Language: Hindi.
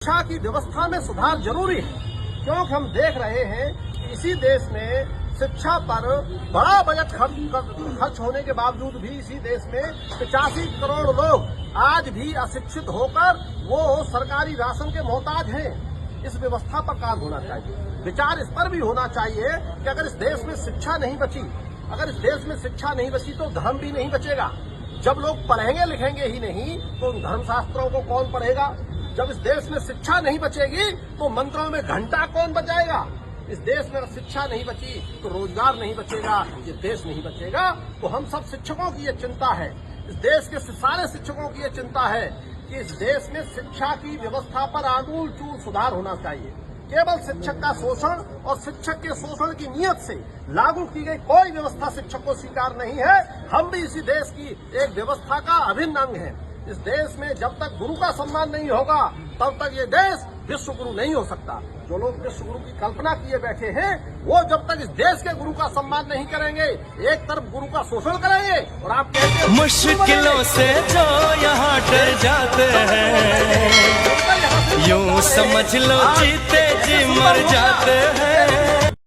शिक्षा की व्यवस्था में सुधार जरूरी है, क्योंकि हम देख रहे हैं कि इसी देश में शिक्षा पर बड़ा बजट खर्च होने के बावजूद भी इसी देश में 85 करोड़ लोग आज भी अशिक्षित होकर वो सरकारी राशन के मोहताज हैं। इस व्यवस्था पर काम होना चाहिए। विचार इस पर भी होना चाहिए कि अगर इस देश में शिक्षा नहीं बची, अगर इस देश में शिक्षा नहीं बची तो धर्म भी नहीं बचेगा। जब लोग पढ़ेंगे लिखेंगे ही नहीं तो उन धर्मशास्त्रों को कौन पढ़ेगा? जब इस देश में शिक्षा नहीं बचेगी तो मंत्रों में घंटा कौन बजाएगा? इस देश में शिक्षा नहीं बची तो रोजगार नहीं बचेगा, ये देश नहीं बचेगा। तो हम सब शिक्षकों की ये चिंता है, इस देश के सारे शिक्षकों की ये चिंता है कि इस देश में शिक्षा की व्यवस्था पर आमूल चूल सुधार होना चाहिए। केवल शिक्षक का शोषण और शिक्षक के शोषण की नीयत से लागू की गई कोई व्यवस्था शिक्षक को स्वीकार नहीं है। हम भी इसी देश की एक व्यवस्था का अभिन्न अंग है। इस देश में जब तक गुरु का सम्मान नहीं होगा तब तक ये देश विश्व गुरु नहीं हो सकता। जो लोग विश्व गुरु की कल्पना किए बैठे हैं वो जब तक इस देश के गुरु का सम्मान नहीं करेंगे, एक तरफ गुरु का शोषण करेंगे और आप कहते हैं मुश्किलों से जो यहाँ डर जाते हैं, यूं समझ लो जीते जी मर जाते हैं।